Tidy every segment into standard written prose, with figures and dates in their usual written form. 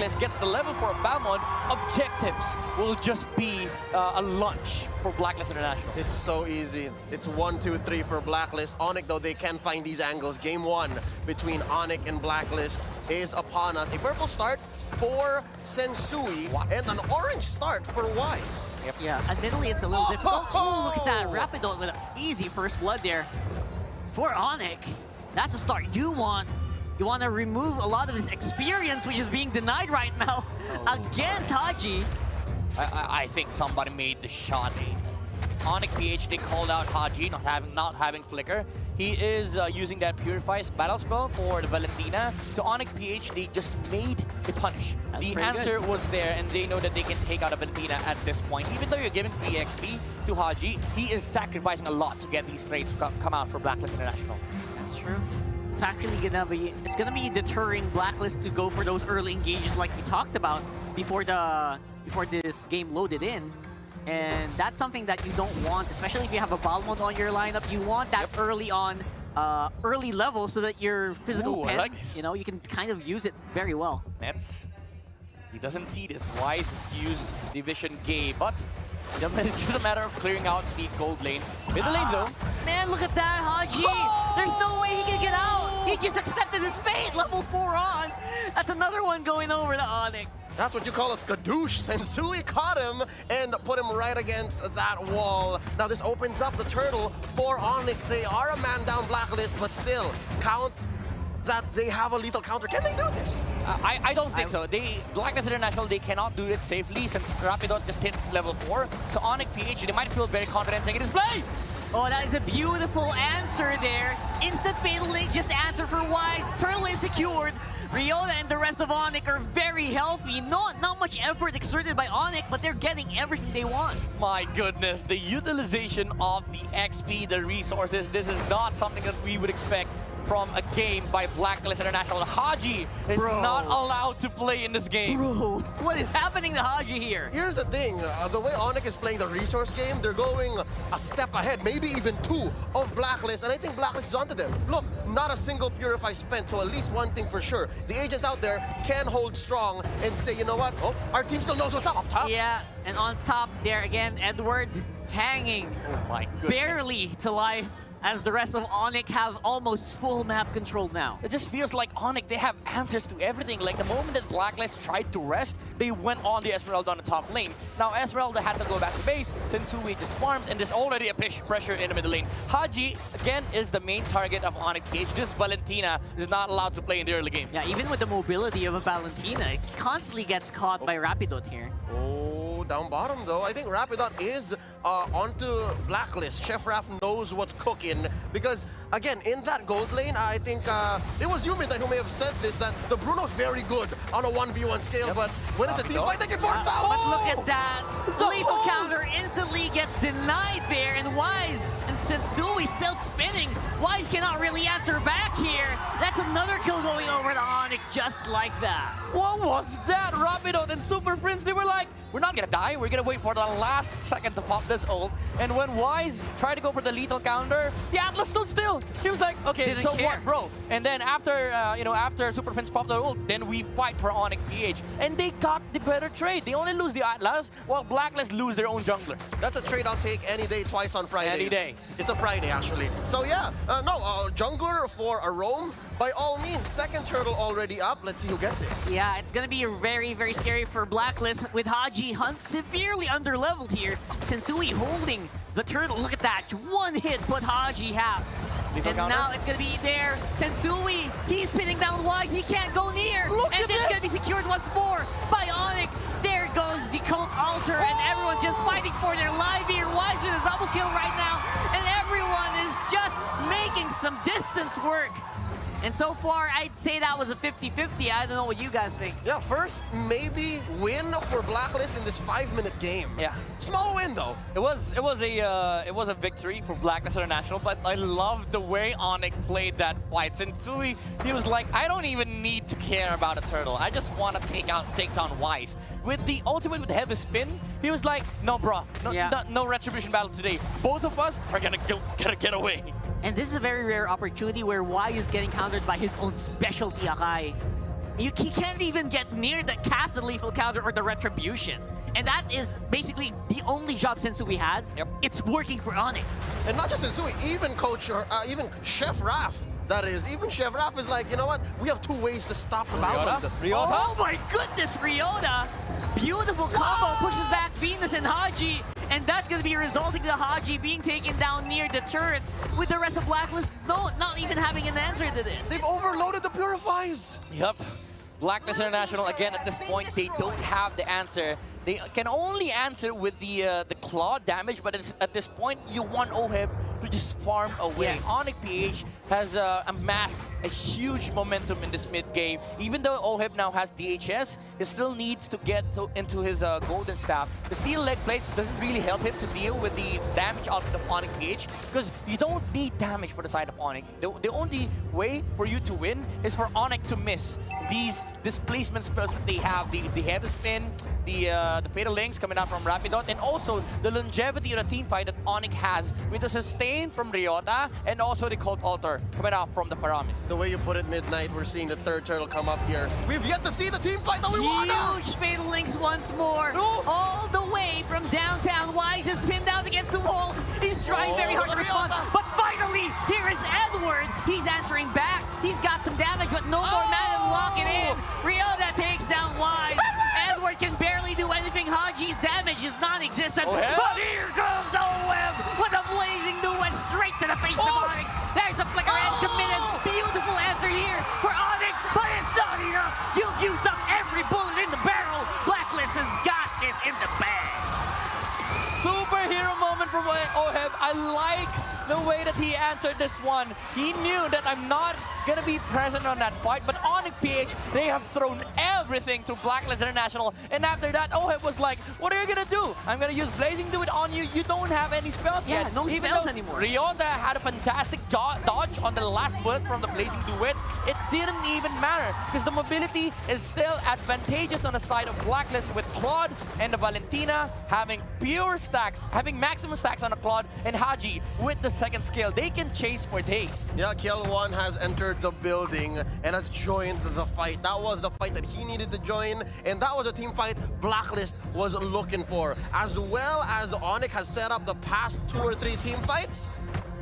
Blacklist gets the level 4 Balmond, objectives will just be a lunch for Blacklist International. It's so easy. It's 1, 2, 3 for Blacklist. Onic, though, they can find these angles. Game 1 between Onic and Blacklist is upon us. A purple start for Sensui and an orange start for Wise. Yep. Yeah, admittedly it's a little difficult. Oh, look at that. Rapidon with an easy first blood there for Onic. That's a start you want. You want to remove a lot of his experience, which is being denied right now against Haji. I think somebody made the shot. Onic PhD called out Haji not having flicker. He is using that Purify's battle spell for the Valentina. So Onic PhD just made a punish. The answer was there, and they know that they can take out a Valentina at this point. Even though you're giving 3 XP to Haji, he is sacrificing a lot to get these trades to come out for Blacklist International. That's true. It's actually gonna be deterring Blacklist to go for those early engages like we talked about before this game loaded in. And that's something that you don't want, especially if you have a Balmond on your lineup. You want that early on, early level so that your physical pen, you know, you can kind of use it very well. He doesn't see this. Wise has used Division Gay, but it's just a matter of clearing out the gold lane. Middle lane though. Man, look at that, Haji! There's no way he can get out! He just accepted his fate, level 4 on! That's another one going over to Onic. That's what you call a skadoosh. Sensui caught him and put him right against that wall. Now this opens up the turtle for Onic. They are a man down Blacklist, but still, count that they have a lethal counter. Can they do this? I don't think so. Blacklist International, they cannot do it safely since Rapidon just hit level 4. So Onic PH, they might feel very confident taking this play. Oh, that is a beautiful answer there. Instant Fatal Link just answer for Wise. Turtle is secured. Ryota and the rest of Onic are very healthy. Not much effort exerted by Onic, but they're getting everything they want. My goodness, the utilization of the XP, the resources, this is not something that we would expect from a game by Blacklist International. Haji is not allowed to play in this game. Bro, what is happening to Haji here? Here's the thing, the way Onic is playing the resource game, they're going a step ahead, maybe even 2 of Blacklist, and I think Blacklist is onto them. Look, not a single Purify spent, so at least one thing for sure. The agents out there can hold strong and say, you know what, our team still knows what's up top. Yeah, and on top there again, Edward hanging barely to life, as the rest of Onic have almost full map control now. It just feels like Onic, they have answers to everything. Like the moment that Blacklist tried to rest, they went on the Esmeralda on the top lane. Now Esmeralda had to go back to base, Sensui just farms, and there's already a pressure in the middle lane. Haji, again, is the main target of Onic PH. This Valentina is not allowed to play in the early game. Yeah, even with the mobility of a Valentina, it constantly gets caught by Rapidon here. Oh, down bottom though. I think Rapidon is onto Blacklist. Chef Raf knows what's cooking because, again, in that gold lane, I think it was Yumi who may have said this, that the Bruno's very good on a 1v1 scale, but when it's a team fight, they can force out. But look at that. The lethal counter instantly gets denied there, and Wise and Sensui still spinning. Wise cannot really answer back here. That's another kill going over to Onic just like that. What was that? Rapidon and Super Prince, they were like, we're not gonna die, we're gonna wait for the last second to pop this ult. And when Wise tried to go for the lethal counter, the Atlas stood still. He was like, okay, so what, bro? And then after, after Super Prince popped the ult, then we fight for Onic PH. And they got the better trade. They only lose the Atlas, while Blacklist lose their own jungler. That's a trade I'll take any day, twice on Fridays. Any day. It's a Friday, actually. So yeah, jungler for a roam. By all means, second turtle already up. Let's see who gets it. Yeah, it's going to be very, very scary for Blacklist with Haji Hunt severely underleveled here. Sensui holding the turtle. Look at that. One hit put Haji half. And now it's going to be there. Sensui, he's pinning down Wise. He can't go near. And it's going to be secured once more by Onic. There goes the Cult Altar, and everyone's just fighting for their life here. Wise with a double kill right now. And everyone is just making some distance work. And so far, I'd say that was a 50-50. I don't know what you guys think. Yeah, first, maybe win for Blacklist in this 5-minute game. Yeah. Small win, though. It was a victory for Blacklist International, but I loved the way Onic played that fight. Sensui, he was like, I don't even need to care about a turtle. I just want to take down Wise. With the ultimate with heavy spin, he was like, no, bro, no retribution battle today. Both of us are gonna get away. And this is a very rare opportunity where Wise is getting countered by his own specialty Akai. he can't even get near the cast the lethal counter or the retribution. And that is basically the only job Sensui has. Yep. It's working for Onic. And not just Sensui, even Coach, even Chef Raph, that is. Even Chef Raph is like, you know what? We have 2 ways to stop the Ryota. Oh my goodness, Ryota! Beautiful combo, pushes back Venus and Haji. And that's going to be resulting to Haji being taken down near the turret with the rest of Blacklist not even having an answer to this. They've overloaded the Purifies. Yep. Blacklist International, again, at this point, they don't have the answer. They can only answer with the claw damage, but at this point, you want OHIB to just farm away. Yes. Onic PH has amassed a huge momentum in this mid game. Even though OHIB now has DHS, he still needs to get into his golden staff. The steel leg plates doesn't really help him to deal with the damage output of Onic PH, because you don't need damage for the side of Onic. The only way for you to win is for Onic to miss these displacement spells that they have, the heavy spin, the fatal links coming out from Rapidot, and also the longevity of the team fight that Onic has with the sustain from Ryota and also the Cult Altar coming out from the Paramis. The way you put it, Midnight, we're seeing the 3rd turtle come up here. We've yet to see the team fight that we want. Huge fatal links once more. All the way from downtown. Wise is pinned out against the wall. He's trying very hard to respond. But finally, here is Edward. He's answering back. He's got some damage, but no more mana to lock it in. Ryota takes down Wise. Edward can barely do anything. Haji's damage is non-existent. But here comes OM with a blazing duet straight to the face of Onic. There's a flicker and committed. Beautiful answer here for Onic, but it's not enough. You've used up every bullet in the barrel. Blacklist has got this in the bag. Superhero moment from OHIB. I like the way that he answered this one. He knew that I'm not going to be present on that fight, but Onic PH, they have thrown everything to Blacklist International, and after that, OHIB was like, what are you going to do? I'm going to use Blazing Duet on you. You don't have any spells yet. No Even spells though anymore. Ryota had a fantastic dodge on the last bullet from the Blazing Duet. It didn't even matter, because the mobility is still advantageous on the side of Blacklist, with Claude and the Valentina having pure stacks, having maximum stacks on the Claude, and Haji with the 2nd skill. They can chase for days. Yeah, Kiel1 has entered the building and has joined the fight. That was the fight that he needed to join, and that was a team fight Blacklist was looking for. As well as Onic has set up the past 2 or 3 team fights,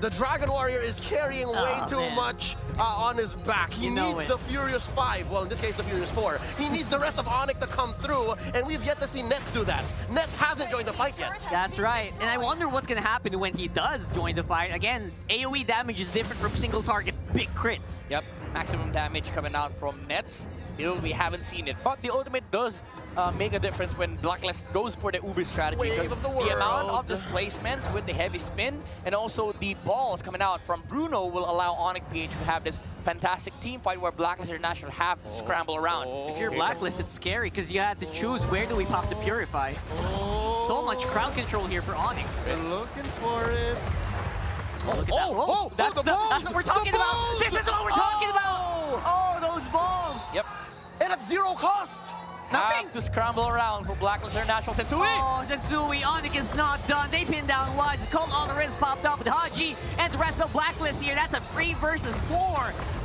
the Dragon Warrior is carrying way too much on his back. He needs the Furious 5. Well, in this case, the Furious 4. He needs the rest of Onic to come through, and we've yet to see Nets do that. Nets hasn't joined the fight yet. That's right. And I wonder what's going to happen when he does join the fight. Again, AoE damage is different from single target big crits. Yep, maximum damage coming out from Nets. Still, we haven't seen it, but the ultimate does make a difference when Blacklist goes for the Uber strategy. Wave of the The amount world. of displacements with the heavy spin and also the balls coming out from Bruno will allow Onic PH to have this fantastic team fight where Blacklist International have to scramble around. If you're Blacklist, it's scary because you have to choose where do we pop the Purify. So much crowd control here for Onic. Looking for it. Look at that. That's what we're talking about. This is what we're talking about. Oh, those balls. Yep. And at 0 cost. Nothing. Have to scramble around for Blacklist International. Sensui! Oh, Sensui, Onic is not done. They pin down Wise. Cult Altar is popped up with Haji and the rest of Blacklist here. That's a 3 versus 4.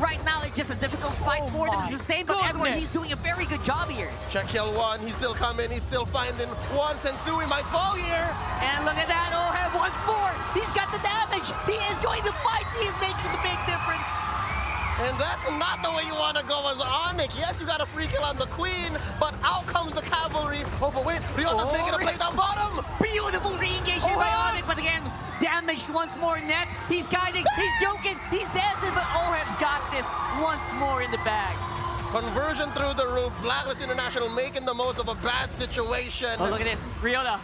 Right now, it's just a difficult fight for them to sustain, but Edward, he's doing a very good job here. Check Kiel1. He's still coming. He's still finding one. Sensui might fall here. And look at that. OHIB once more. He's got the damage. He is joining the fights. He is making the big difference. And that's not the way you want to go as Onic. Yes, you got a free kill on the Queen, but out comes the cavalry. Oh, but wait, Ryota's making a play down bottom. Beautiful re-engagement by Onic, but again, damaged once more. Nets, he's guiding, he's joking, he's dancing, but OHIB's got this once more in the bag. Conversion through the roof. Blacklist International making the most of a bad situation. Oh, look at this. Ryota.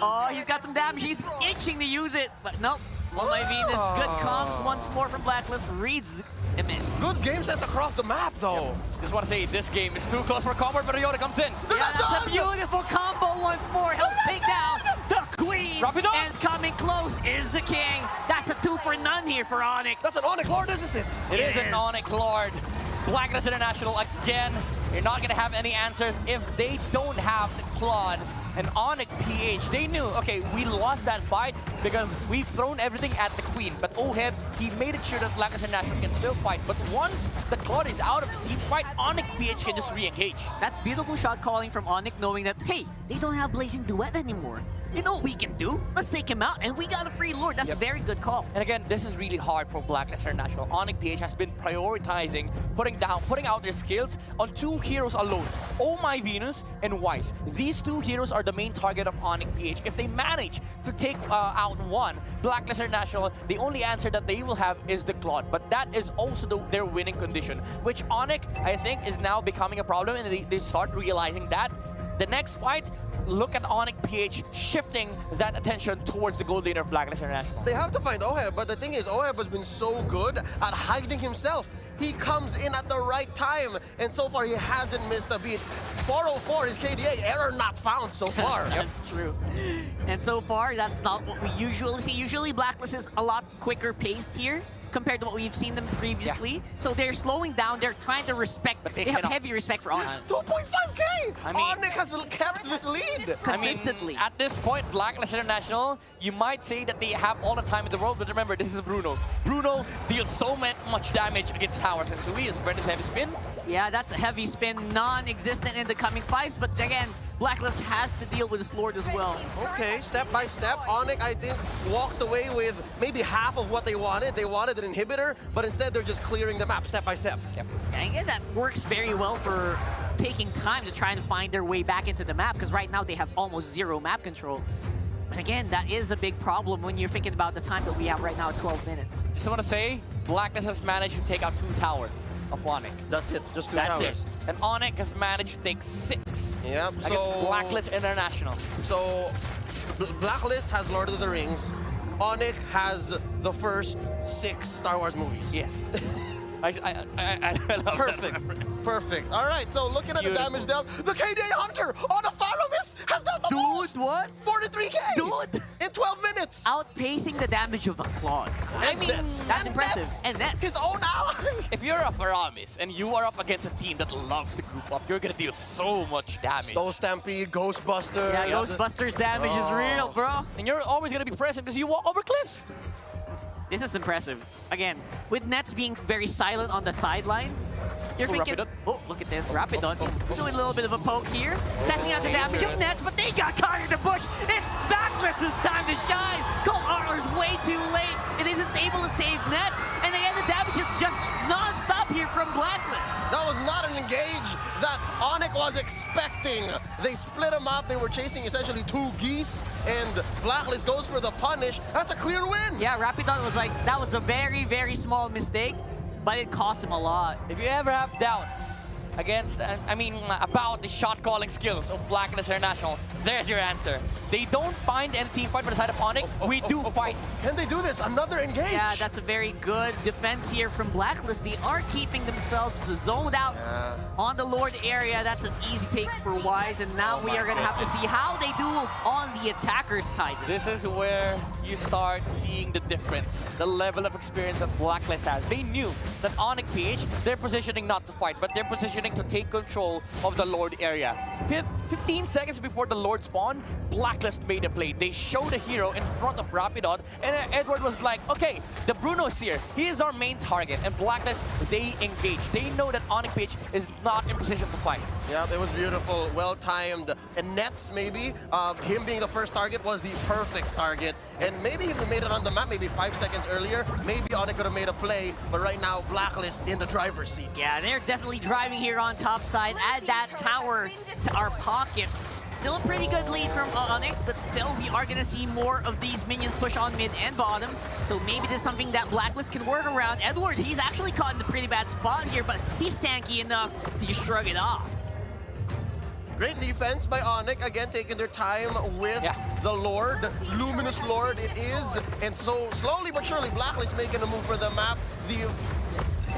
Oh, he's got some damage. He's itching to use it, but nope. Oh my Venus, good comms once more from Blacklist. Reads him in. Good game sense across the map, though. Just want to say, this game is too close for comfort, but Ryota comes in. That's a beautiful combo once more. Helps take down the Queen. And coming close is the King. That's a 2 for none here for Onic. That's an Onic Lord, isn't it? It is an Onic Lord. Blacklist International, again, you're not going to have any answers if they don't have the Claude And Onic PH, they knew, okay, we lost that fight because we've thrown everything at the Queen. But Oheb, he made it sure that Blacklist International can still fight. But once the Claude is out of the team fight, Onic PH can just re-engage. That's beautiful shot calling from Onic, knowing that, hey, they don't have Blazing Duet anymore. You know what we can do? Let's take him out, and we got a free Lord. That's a very good call. And again, this is really hard for Blacklist International. Onic PH has been prioritizing putting out their skills on 2 heroes alone. Oh My Venus and Wise. These 2 heroes are the main target of Onic PH. If they manage to take out one, Blacklist International, the only answer that they will have is the Claude. But that is also their winning condition, which Onic, I think, is now becoming a problem, and they start realizing that. The next fight, look at Onic PH shifting that attention towards the gold laner of Blacklist International. They have to find Oheb, but the thing is, Oheb has been so good at hiding himself. He comes in at the right time, and so far he hasn't missed a beat. 404 is KDA, error not found so far. That's true. And so far, that's not what we usually see. Usually, Blacklist is a lot quicker paced here compared to what we've seen them previously. So they're slowing down, they're trying to respect, but they have heavy respect for Onic. 2.5k! I mean, Onic has kept this lead! Consistently. I mean, at this point, Blacklist International, you might say that they have all the time in the world, but remember, this is Bruno. Bruno deals so much damage against towers, and Sui is Brenda's heavy spin. Yeah, that's a heavy spin, non-existent in the coming fights, but again, Blacklist has to deal with his Lord as well. Okay, step by step, Onic, I think, walked away with maybe half of what they wanted. They wanted an inhibitor, but instead they're just clearing the map step by step. Yep. And again, that works very well for taking time to try and find their way back into the map, because right now they have almost 0 map control. But again, that is a big problem when you're thinking about the time that we have right now at 12 minutes. Just want to say, Blacklist has managed to take out 2 towers of Onic. That's it, just 2 That's towers. it. And Onic has managed to take 6 Yep, against Blacklist International. So, Blacklist has Lord of the Rings. Onic has the first 6 Star Wars movies. Yes. I love Perfect. that. Perfect. All right, so looking at Beautiful. the damage dealt, the KDA Hunter on a Faramis has done the most! What? 43k! Dude! In 12 minutes! Outpacing the damage of a Claude. I mean, Nets. that's impressive. Nets. And then His own ally! If you're a Faramis and you are up against a team that loves to group up, you're gonna deal so much damage. Stone Stampede, Ghostbusters. yeah, Ghostbusters damage is real, bro. And you're always gonna be present because you walk over cliffs. This is impressive. Again, with Nets being very silent on the sidelines, you're thinking, Rapidon. oh, look at this, Rapidon. He's doing a little bit of a poke here, testing out the damage of Nets, but they got caught in the bush. It's Blacklist's time to shine. Cold Armor's way too late. It isn't able to save Nets, and again, the damage is just non-stop here from Blacklist. That was not an engage that Onic was expecting. They split him up. They were chasing essentially 2 geese, and Blacklist goes for the punish. That's a clear win. Yeah, Rapidon was like, that was a very, very small mistake, but it cost him a lot. If you ever have doubts about the shot calling skills of Blacklist International, there's your answer. They don't find any team fight by the side of Onic. We do fight. Can they do this? Another engage. Yeah, that's a very good defense here from Blacklist. They are keeping themselves zoned out on the Lord area. That's an easy take for Wise, and now we are going to have to see how they do on the attacker's side. This is where you start seeing the difference, the level of experience that Blacklist has. They knew that Onic PH, they're positioning not to fight, but they're positioning to take control of the Lord area. 15 seconds before the Lord spawned, Blacklist made a play. They showed a hero in front of Rapidon, and Edward was like, okay, the Bruno is here. He is our main target. And Blacklist, they engage. They know that Onic PH is not in position to fight. Yeah, it was beautiful, well-timed. And Nets, maybe, him being the first target was the perfect target. And maybe if he made it on the map maybe 5 seconds earlier, maybe Onic could have made a play. But right now, Blacklist in the driver's seat. Yeah, they're definitely driving here on top side. Add that tower to our pockets. Still a pretty good lead from Onic, but still we are going to see more of these minions push on mid and bottom. So maybe this is something that Blacklist can work around. Edward, he's actually caught in a pretty bad spot here, but he's tanky enough to just shrug it off. Great defense by Onic, again taking their time with the Lord, Luminous Lord it is. And so slowly but surely, Blacklist making a move for the map. The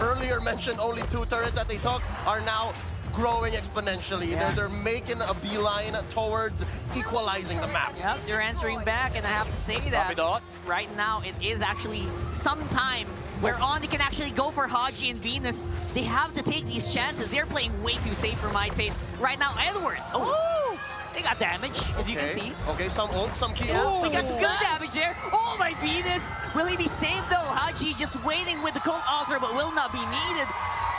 earlier mentioned only 2 turrets that they took are now growing exponentially. Yeah. They're making a beeline towards equalizing the map. Yep, they're answering back, and I have to say that right now it is actually some time where Onic can actually go for Haji and Venus. They have to take these chances. They're playing way too safe for my taste. Right now, Edward. Oh! They got damage, as you can see. Okay, some ult, some key Yeah, ult. we got some good That- damage there. Oh my Venus! Will he be saved though? Haji just waiting with the Cult Altar, but will not be needed.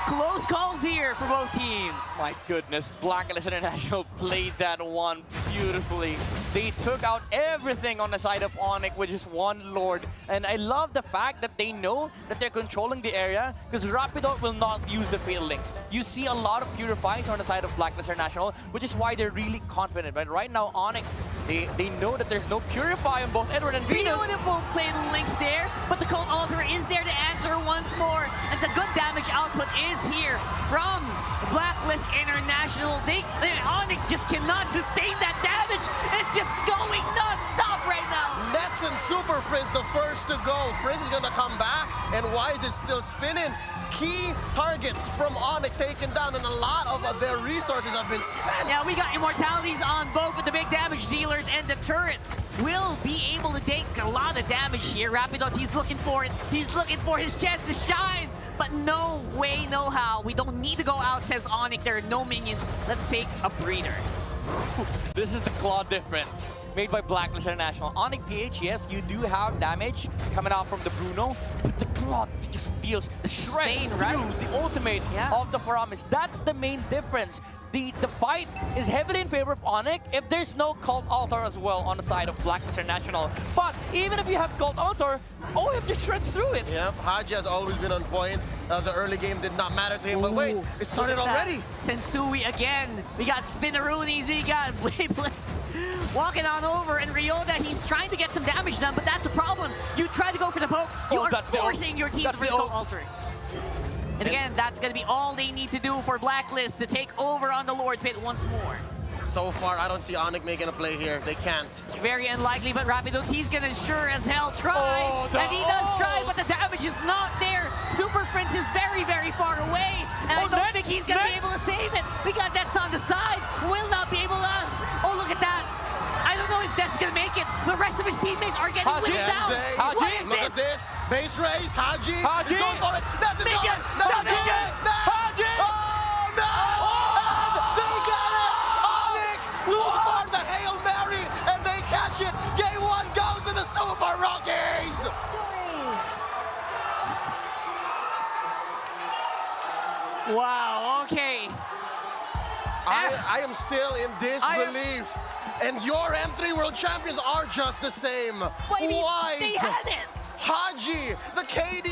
Close calls here for both teams. My goodness, Blacklist International played that one beautifully. They took out everything on the side of Onic with just one Lord. And I love the fact that they know that they're controlling the area because Rapidot will not use the Fatal Links. You see a lot of Purifies on the side of Blacklist International, which is why they're really confident. But right now, Onic, they know that there's no Purify on both Edward and Venus. Beautiful Fatal Links there, but the Cult Altar is there to answer once more. And the good damage output is here from Blacklist International. Onic just cannot sustain that damage. It's just going non-stop right now. Nets and Super Frizz the first to go. Frizz is gonna come back, and Wise is still spinning. Key targets from Onic taken down, and a lot of their resources have been spent. Yeah, we got immortalities on both of the big damage dealers, and the turret will be able to take a lot of damage here. Rapidos, he's looking for it. He's looking for his chance to shine, but no way, no how. We don't need to go out, says Onic. There are no minions. Let's take a breather. This is the claw difference made by Blacklist International. Onic PH, yes, you do have damage coming out from the Bruno, but the claw just deals the shreds Stain, through right? the ultimate of the Paramis. That's the main difference. The fight is heavily in favor of Onic if there's no Cult Altar as well on the side of Blacklist International. But even if you have Cult Altar, OF just shreds through it. Yep, Haji has always been on point. The early game did not matter to him, but wait, it started already. Sensui again. We got Spinneroonies, we got Blade walking on over, and Ryota, he's trying to get some damage done, but that's a problem. You try to go for the poke, you are forcing your team to Cult Altar. And again, that's going to be all they need to do for Blacklist to take over on the Lord Pit once more. So far, I don't see Onic making a play here. They can't. Very unlikely, but Rapido, he's going to sure as hell try. And he does try, but the damage is not there. Super Prince is very, very far away. And I don't think he's going to be able to save it. We got Nets on the side. Will not be able to... Oh, look at that. I don't know if Nets going to make it. The rest of his teammates are getting whipped down. What is Look at this. Base race. Haji is going for it. Nets is going. Nets is going. Haji. Oh, Nets. And they get it. Onic will farm the Hail Mary, and they catch it. Game 1 goes to the Super Rockies. Wow, okay. I am still in disbelief. And your M3 World Champions are just the same. Why? Why? They had it. Haji, the KD